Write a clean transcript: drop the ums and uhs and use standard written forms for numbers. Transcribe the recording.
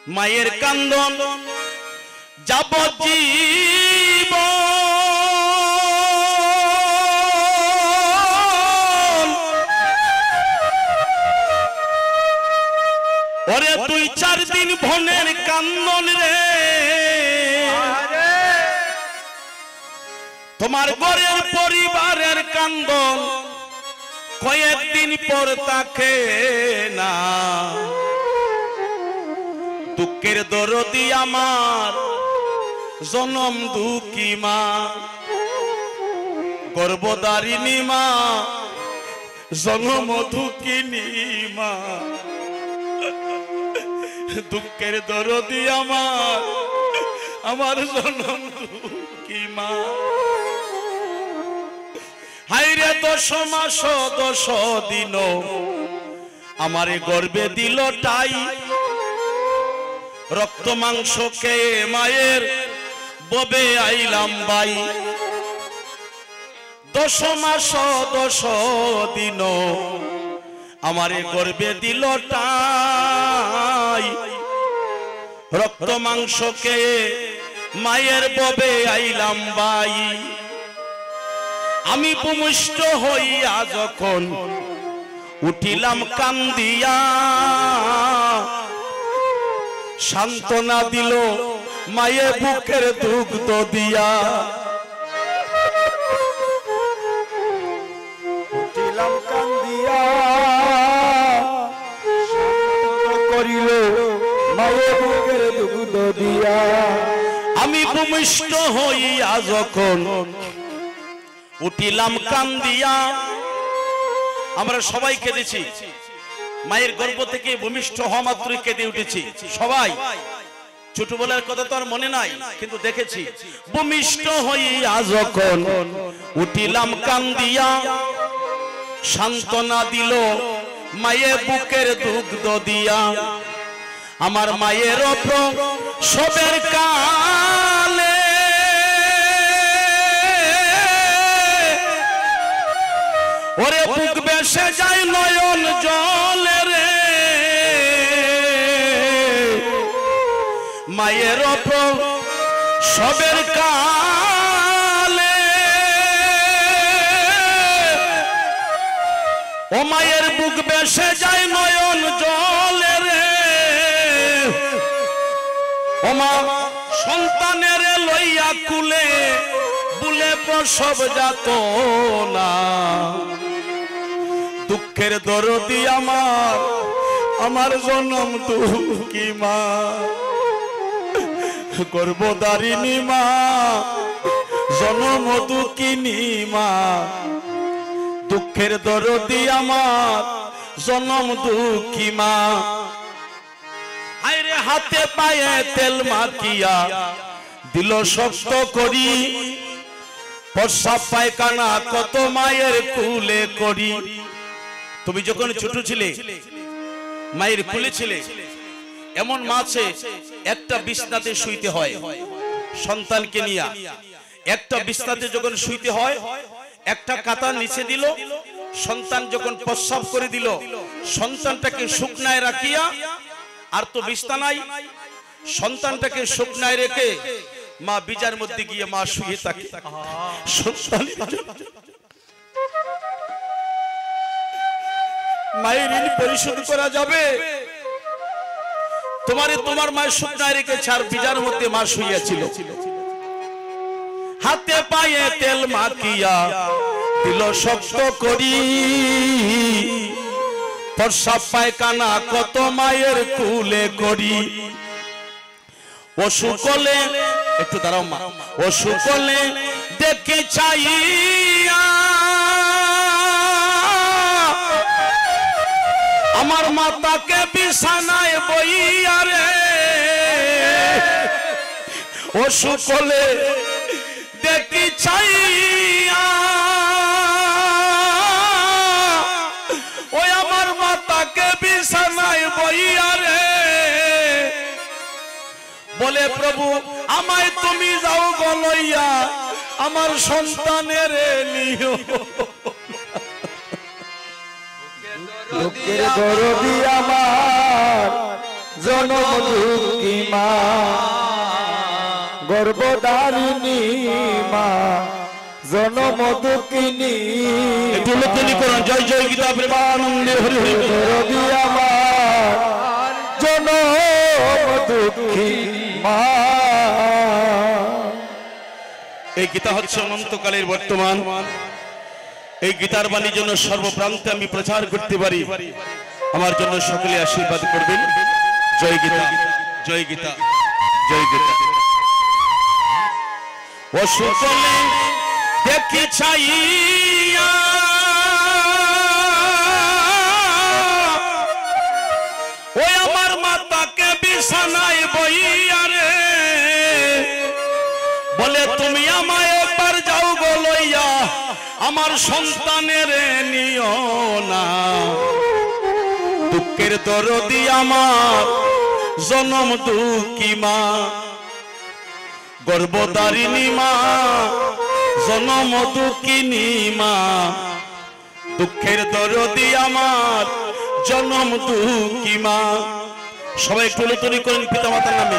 মায়ের কান্দন যাবজ্জীবন। ওরে তুই 4 দিন ভনের কান্দন রে, তোমার ঘরের পরিবারের কান্দন কয়েকদিন পর তাকে না। দুঃখের দরদি আমার জনম দুঃখী মা, গর্ভধারিণী মা, জনম দুঃখিনী মা। দুঃখের দরদি আমার জনম দুঃখী মা। হাইরে 10 মাস 10 দিন আমার গর্ভে দিল টাই। রক্ত মাংস খেয়ে মায়ের ববে আইলাম বাই। 10 মাস 10 দিন আমার গর্ভে দিল টাই। রক্ত মাংস খেয়ে মায়ের ববে আইলাম বাই। আমি ভূমিষ্ঠ হইয়া যখন উঠিলাম কান্দিয়া, সান্ত্বনা দিল মায়ে বুকের দুগ্ধ দিয়া। উঠিলাম কান্দিয়া, করিল মায়ে বুকের দুগ্ধ দিয়া। আমি ভূমিষ্ঠ হইয়া যখন উঠিলাম কান্দিয়া। আমরা সবাই কেঁদেছি, মায়ের গর্ভ থেকে ভূমিষ্ঠ হওয়া মাত্রই কেঁদে উঠেছি সবাই। ছোটবেলার কথা তো আর মনে নাই, কিন্তু দেখেছি। ভূমিষ্ঠ হইয়া যখন উঠিলাম কান্দিয়া, সান্ত্বনা দিল মায়ের বুকের দুগ্ধ দিয়া। আমার মায়ের প্রসবের কালে ওরে বুক বেসে যায় নয়ন জলে রে। মায়ের প্রসবের কালে ও মায়ের বুক বেসে যায় নয়ন জলে রে। ও মা সন্তানের লইয়া কুলে বুলে প্রসব যাত না। দুঃখের দরদি আমার জনম দুঃখী মা, গর্ভধারিণী মা, জনম দুঃখিনী মা। দুঃখের দরদি আমার জনম দুঃখী মা। আইরে হাতে পায়ে তেল মাখিয়া দিল শক্ত করি, প্রস্রাব পায়খানা কত মায়ের কুলে করি। তুমি যখন ছোট ছিলে মায়ের কুলে ছিলে, এমন মা আছে একটা বিছনাতে শুইতে হয় সন্তানকে নিয়ে। একটা বিছনাতে যখন শুইতে হয়, একটা কাঁথা নিচে দিল, সন্তান যখন প্রস্রাব করে দিল, সন্তানটাকে শুকনায় রাখিয়া, আর তো বিছনা নাই, সন্তানটাকে শুকনায় রেখে মা বিজার মধ্যে গিয়ে মা শুয়ে থাকে। মায়ের ঋণ পরিশোধ করা যাবে? তোমার মায়ের শুকনায় রেখেছে আর বিজার মধ্যে মা শুইয়াছিল। হাতে পায়ে তেল মাখিয়া দিল শক্ত করি, প্রস্রাব পায়খানা কত মায়ের কুলে করি। ও শুকলে, একটু দাঁড়াও মা, ও শুকলে দেখে চাইয়া আমার মাতাকে বিছানায় বইয়া রে। ও শুকলে দেখি চাইয়া ওই আমার মাতাকে বিছানায় বইয়া রে। বলে প্রভু আমায় তুমি যাও বলইয়া আমার সন্তানের নিও। বুকের দরদি আমার জনম দুঃখী মা গর্ভধারিণী মা জনম দুঃখিনী একটু লোকনি করুন জয় জয় গীতা প্রেমানন্দে হরি হরি রবি আমার জনম দুঃখী মা। এই গীতা হচ্ছে অনন্তকালের বর্তমান। এই গীতার বাণীর জন্য সর্বপ্রান্তে আমি প্রচার করতে পারি। আমার জন্য সকলে আশীর্বাদ করবেন। জয় গীতা, জয় গীতা, জয় গীতা। ও সকলে দেখি ছাইয়া ওই আমার মাতাকে বিছানায় বইয়া রে বলে তুমি আমায় একবার যাও গো লইয়া আমার সন্তানের নিও না। দুঃখের দরদি আমার জনম দুঃখী মা গর্ভধারিণী মা জনম দুঃখিনী মা। দুঃখের দরদি আমার জনম দুঃখী মা। সবাই টুলুটুলি করেন পিতা মাতার নামে।